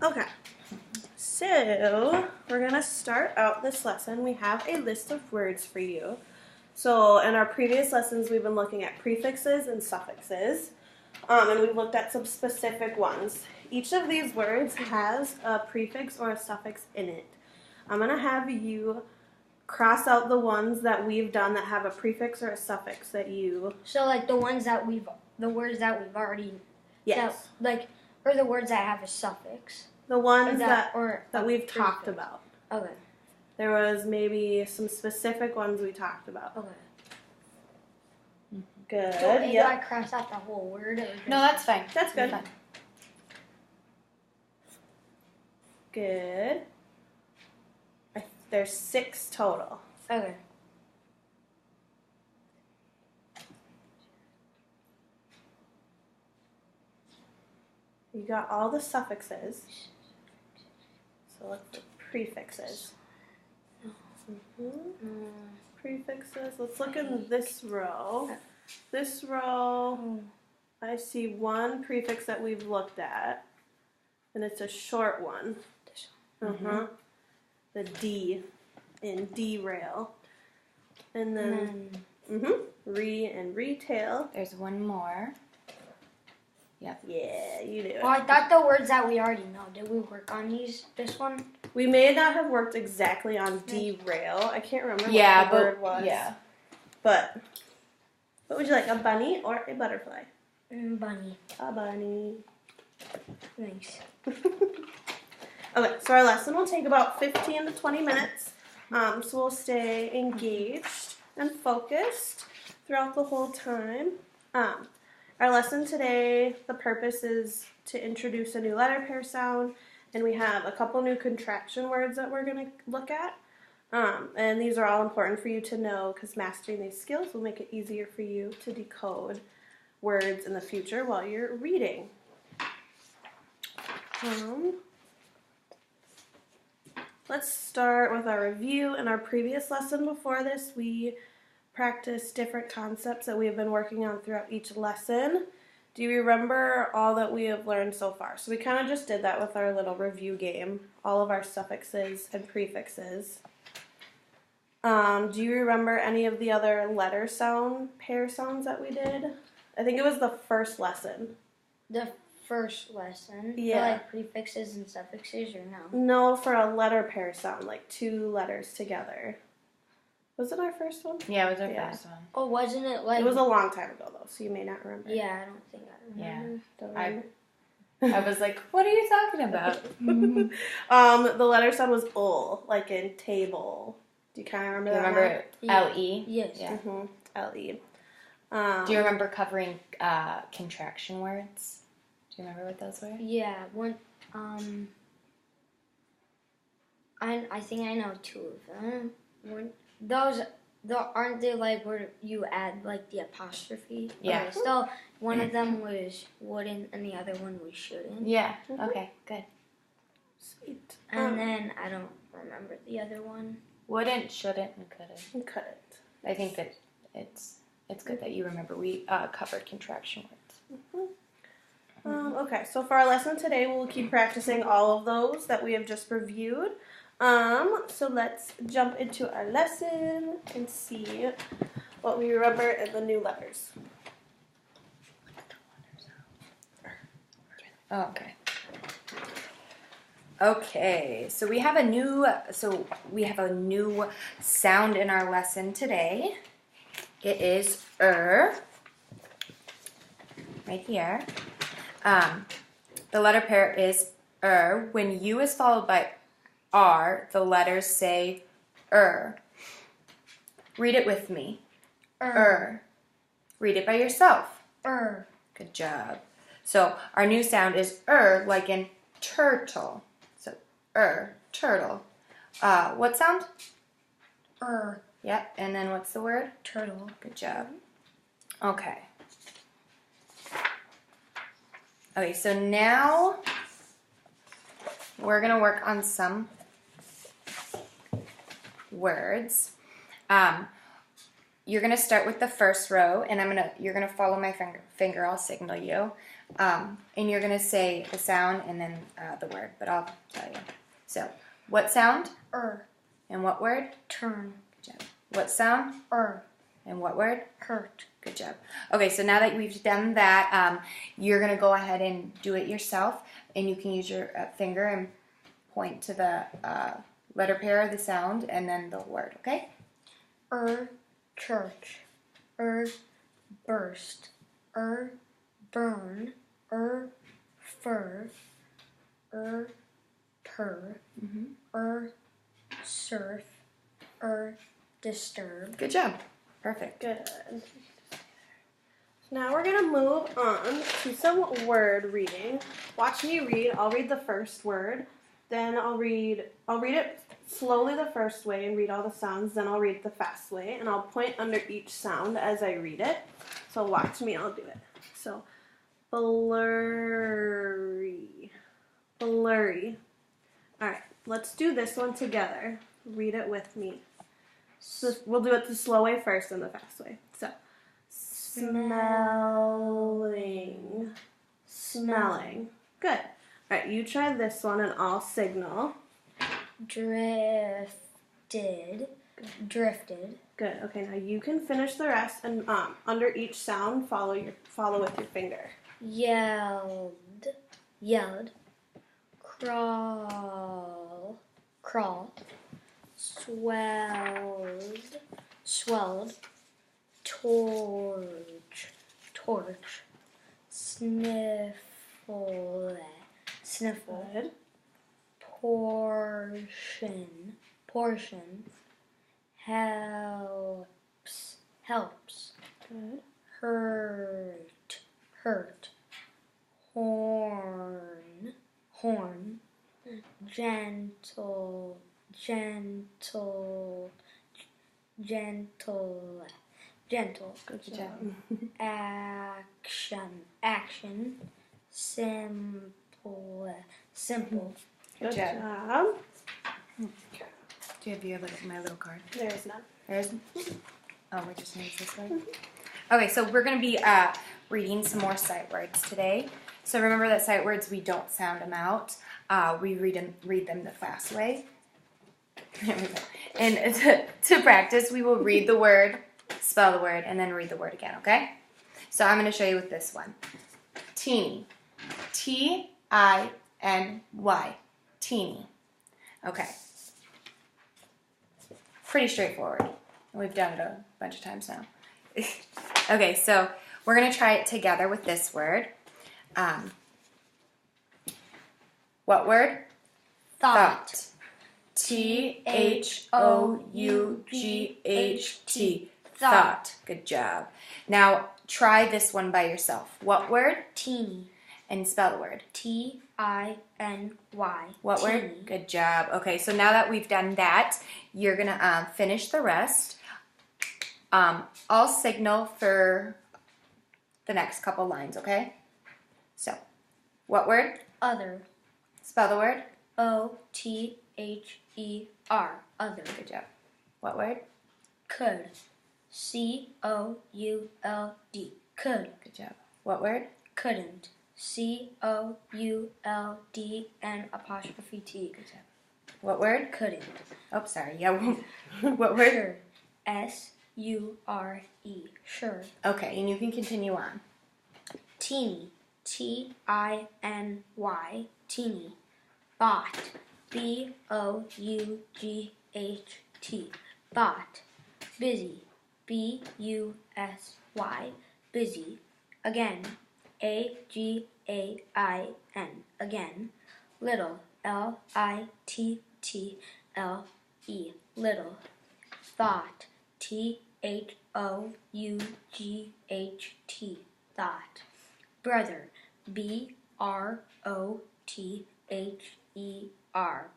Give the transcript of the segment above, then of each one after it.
Okay, so we're gonna start out this lesson. We have a list of words for you. So in our previous lessons, we've been looking at prefixes and suffixes, and we've looked at some specific ones. Each of these words has a prefix or a suffix in it. I'm gonna have you cross out the ones that we've done that have a prefix or a suffix that you. So like the words that we've already. Yes. Or the words that have a suffix. The ones that we've prefix. talked about. Okay. There was maybe some specific ones we talked about. Okay. Good. So do I cross out the whole word? No, that's fine. That's good. Fine. Good. There's 6 total. Okay. You got all the suffixes. So let's do prefixes. Prefixes. Let's look in this row. This row, I see one prefix that we've looked at, and it's a short one. The D in derail. And then re and retail. There's one more. Yep. Yeah, you do it. Well, I thought the words that we already know. Did we work on this one? We may not have worked exactly on derail. I can't remember what the word was. Yeah. But what would you like, a bunny or a butterfly? Bunny. A bunny. Thanks. Okay, so our lesson will take about 15 to 20 minutes. So we'll stay engaged and focused throughout the whole time. Our lesson today, the purpose is to introduce a new letter pair sound, and we have a couple new contraction words that we're going to look at. And these are all important for you to know because mastering these skills will make it easier for you to decode words in the future while you're reading. Let's start with our review. In our previous lesson before this, we practiced different concepts that we have been working on throughout each lesson. Do you remember all that we have learned so far? So we kind of just did that with our little review game, all of our suffixes and prefixes. Do you remember any of the other letter sound pair sounds that we did? I think it was the first lesson. The first lesson? Yeah. For, like prefixes and suffixes or no? No, for a letter pair sound, like 2 letters together. Was it our first one? Yeah, it was our first one. Oh, wasn't it like... It was a long time ago, though, so you may not remember. Yeah, I don't think I remember. Yeah. Don't remember. I was like, what are you talking about? The letter sound was ul, like in table. Do you kind of remember Do you that remember Yeah. L-E? Yes. Yeah. L-E. Do you remember covering contraction words? Do you remember what those were? Yeah, one, I think I know 2 of them. Aren't they like where you add like the apostrophe? Yeah. Okay, so one of them was wouldn't and the other one was shouldn't. Yeah. Okay, good. Sweet. And then I don't remember the other one. Wouldn't, shouldn't, and couldn't. And cut it. I think that it's good that you remember we covered contraction words. Okay, so for our lesson today, we'll keep practicing all of those that we have just reviewed. So let's jump into our lesson and see what we remember in the new letters. Oh, okay. Okay, so we have a new sound in our lesson today. It is right here. The letter pair is When U is followed by R, the letters say Read it with me. Read it by yourself. Good job. So our new sound is like in turtle. So turtle. What sound? Yep. And then what's the word? Turtle. Good job. Okay. Okay, so now we're going to work on some words. You're going to start with the first row, and you're going to follow my finger. I'll signal you. And you're going to say the sound and then the word, but I'll tell you. So, what sound? And what word? Turn. Good job. What sound? And what word? Hurt. Good job. Okay, so now that we've done that, you're going to go ahead and do it yourself, and you can use your finger and point to the letter pair of the sound and then the word, okay? Church. Burst. Burn. Fur. Per. Surf. Disturb. Good job. Perfect. Good. Now we're gonna move on to some word reading. Watch me read. I'll read the first word, then I'll read it slowly the first way and read all the sounds, then I'll read the fast way, and I'll point under each sound as I read it. So watch me, I'll do it. So blurry. Blurry. Alright, let's do this one together. Read it with me. So we'll do it the slow way first and the fast way. So smelling. Smelling. Good. Alright, you try this one and I'll signal. Drifted. Good. Okay, now you can finish the rest and under each sound follow with your finger. Yelled. Crawl. Swelled. Torch. Sniffle. Good. Portion. Helps. Good. Hurt. Horn. Gentle. Good job. Action. Simple. Good job. job. Do you have my little card? There's none. There isn't? Oh, we're just going to use this way? Okay, so we're going to be reading some more sight words today. So remember that sight words, we don't sound them out. We read them the fast way. There we go. And to practice, we will read the word, spell the word, and then read the word again, okay? So I'm going to show you with this one. Teeny. T-I-N-Y. Teeny. Okay. Pretty straightforward. We've done it a bunch of times now. Okay, so we're going to try it together with this word. What word? Thought. T-H-O-U-G-H-T. Thought. Good job. Now, try this one by yourself. What word? Teeny. And spell the word. T-I-N-Y. What Teeny. word? Good job. Okay, so now that we've done that, you're going to finish the rest. I'll signal for the next couple lines, okay? So, what word? Other. Spell the word. O-T-H-E-R. Other. Good job. What word? Could. C-O-U-L-D. Could. Good job. What word? Couldn't. C-O-U-L-D-N apostrophe T. Good job. What word? Couldn't. Oh, sorry. Yeah. What word? Sure. S-U-R-E. Sure. Okay, and you can continue on. Teeny. T-I-N-Y. Teeny. Bought. B-O-U-G-H-T. Bought. Busy. B-U-S-Y. Busy. Again. A-G-A-I-N. Again. Little. L-I-T-T-L-E. Little. Thought. T-H-O-U-G-H-T. Thought. Brother. B-R-O-T-H-E-R.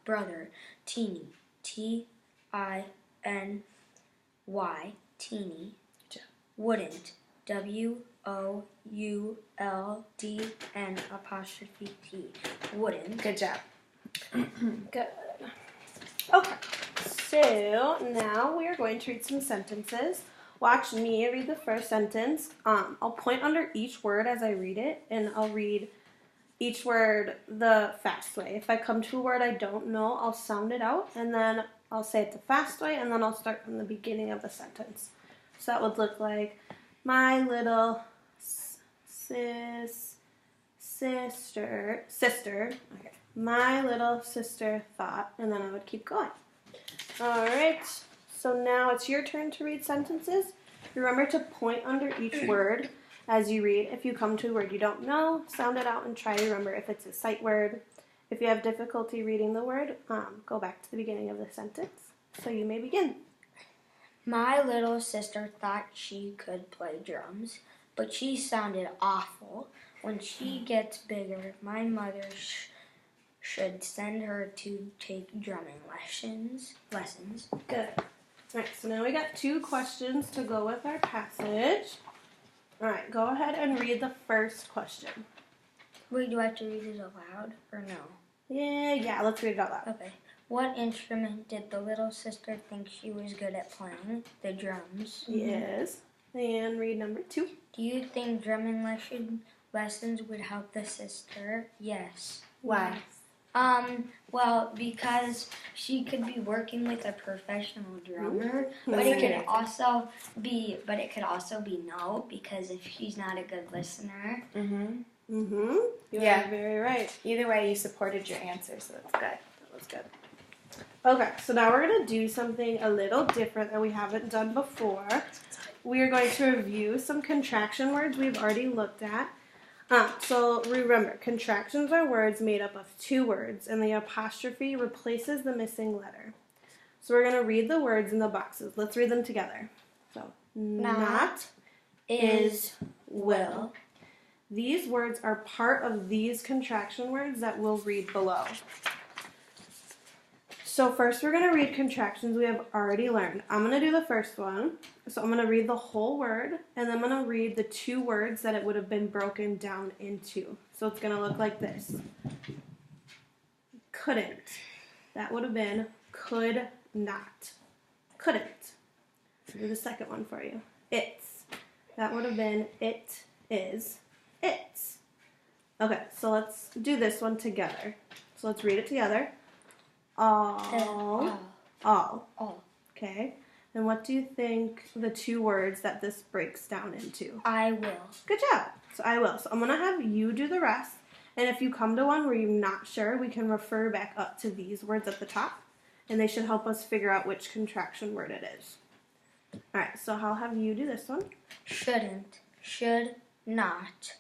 Brother. Teeny. T-I-N-Y. Teeny. Wouldn't. W-O-U-L-D-N apostrophe T. Wouldn't. Good job. Good. Okay, so now we are going to read some sentences. watch me read the first sentence. I'll point under each word as I read it, and I'll read each word the fast way. If I come to a word I don't know, I'll sound it out, and then I'll say it the fast way, and then I'll start from the beginning of the sentence. So that would look like, my little sister, okay. My little sister thought, and then I would keep going. All right, so now it's your turn to read sentences. Remember to point under each word as you read. If you come to a word you don't know, sound it out and try to remember if it's a sight word. If you have difficulty reading the word, go back to the beginning of the sentence. So you may begin. My little sister thought she could play drums, but she sounded awful. When she gets bigger, my mother should send her to take drumming lessons. Good. All right, so now we got 2 questions to go with our passage. All right, go ahead and read the first question. Wait, do I have to read it aloud or no? Yeah, let's read it out loud. Okay. What instrument did the little sister think she was good at playing? The drums. Yes. And read number 2. Do you think drumming lessons would help the sister? Yes. Why? Well, because she could be working with a professional drummer, but it could also be no, because if she's not a good listener. You are very right. Either way, you supported your answer, so that's good. That was good. Okay, so now we're going to do something a little different that we haven't done before. We are going to review some contraction words we've already looked at. So remember, contractions are words made up of 2 words, and the apostrophe replaces the missing letter. So we're going to read the words in the boxes. Let's read them together. So, not is will. These words are part of these contraction words that we'll read below. So first we're going to read contractions we have already learned. I'm going to do the first one. So I'm going to read the whole word, and then I'm going to read the 2 words that it would have been broken down into. So it's going to look like this. Couldn't. That would have been could not. Couldn't. I'll do the second one for you. It's. That would have been it is. It's. Okay, so let's do this one together. So let's read it together. All. Okay. And what do you think the 2 words that this breaks down into? I will. Good job. So I will. So I'm going to have you do the rest. And if you come to one where you're not sure, we can refer back up to these words at the top. And they should help us figure out which contraction word it is. All right. So I'll have you do this one. Shouldn't. Should not.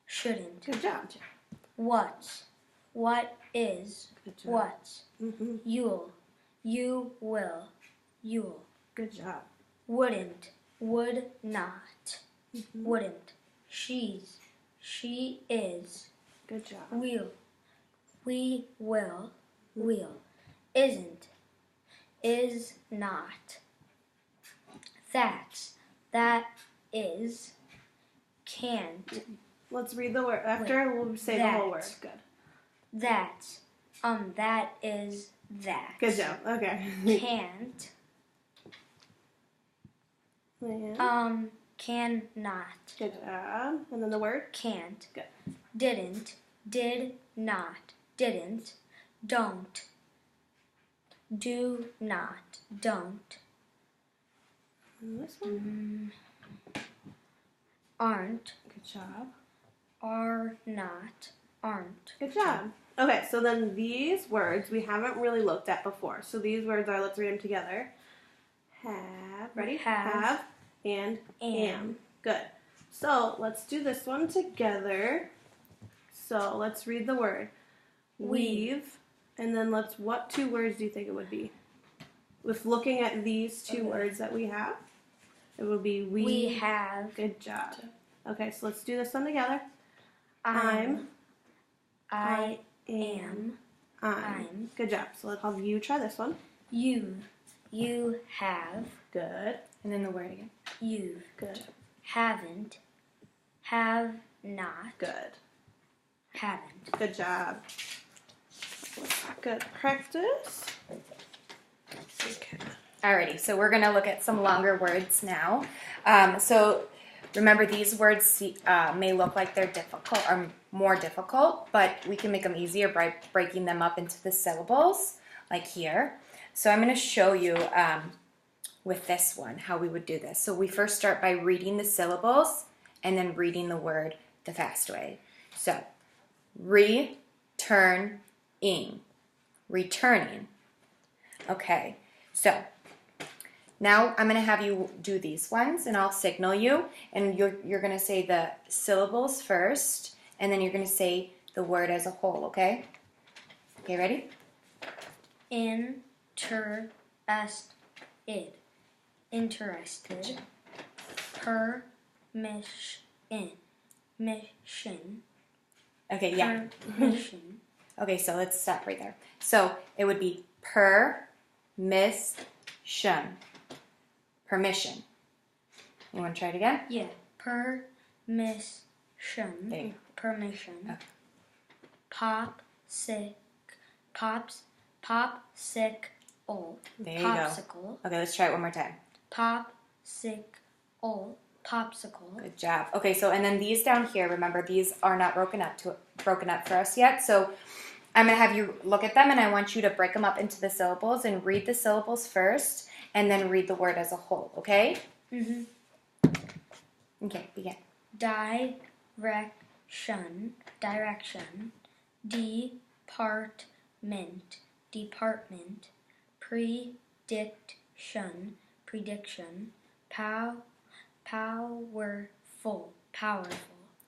Shouldn't. Good job. What. What is. Good job. What. Mm-hmm. You'll. You will. You'll. Good job. Wouldn't. Would not. Mm-hmm. Wouldn't. She's. She is. Good job. Will. We will. Will. Isn't. Is not. That's. That is. Can't. Let's read the word. After we'll say the whole word. Good. That's. That is that. Good job. Okay. Can't. And Cannot. good job. And then the word? Can't. Good. Didn't. Did not. Didn't. Don't. Do not. Don't. And this one? Aren't. Good job. Are not. Aren't. Good job. Okay, so then these words we haven't really looked at before. So these words are, let's read them together. Have. Ready? Have. And Am. am. Good. So let's do this one together. So let's read the word. Weave. And then what 2 words do you think it would be? With looking at these 2 words that we have, it would be We have. Good job. Okay, so let's do this one together. I am. I'm. Good job. So let's have you try this one. You. You have. Good. And then the word again. You've. Good. Haven't. Have not. Good. Haven't. Good job. Good practice. Okay. Alrighty, so we're going to look at some longer words now. So remember, these words may look like they're difficult or more difficult, but we can make them easier by breaking them up into the syllables, like here. So I'm going to show you with this one how we would do this. So we first start by reading the syllables and then reading the word the fast way. So, returning, returning. Okay, so now I'm going to have you do these ones, and I'll signal you, and you're going to say the syllables first, and then you're going to say the word as a whole, okay? Okay, ready? Interested. Interested. Mission. Okay, yeah. Permission. Okay, so let's stop right there. So it would be permission. Permission. You want to try it again? Yeah. Permission. There you go. Permission. Okay. Popsicle. There you Popsicle. go. Okay, let's try it one more time. Popsicle. Good job. Okay, so and then these down here, remember these are not broken up for us yet. So I'm going to have you look at them, and I want you to break them up into the syllables and read the syllables first and then read the word as a whole, okay? Mm-hmm. Okay, begin. Direction. Department. Prediction. Powerful.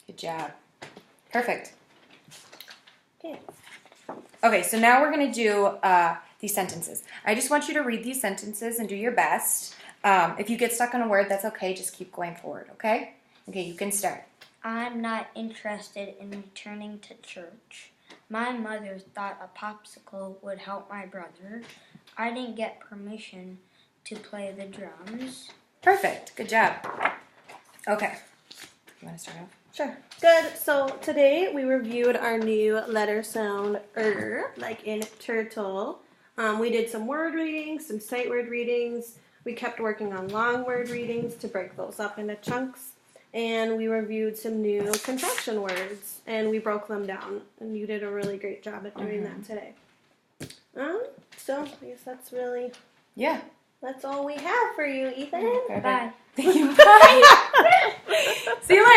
Good job. Perfect. Okay. Okay, so now we're going to do these sentences. I just want you to read these sentences and do your best. If you get stuck on a word, that's okay. Just keep going forward, okay? Okay, you can start. I'm not interested in returning to church. My mother thought a popsicle would help my brother. I didn't get permission to play the drums. Perfect. Good job. Okay. You want to start off? Sure. Good. So today we reviewed our new letter sound like in turtle. We did some word readings, some sight word readings. We kept working on long word readings to break those up into chunks. And we reviewed some new contraction words, and we broke them down. And you did a really great job at doing that today. So I guess that's all we have for you, Ethan. Perfect. Bye. Thank you. Bye. See you later.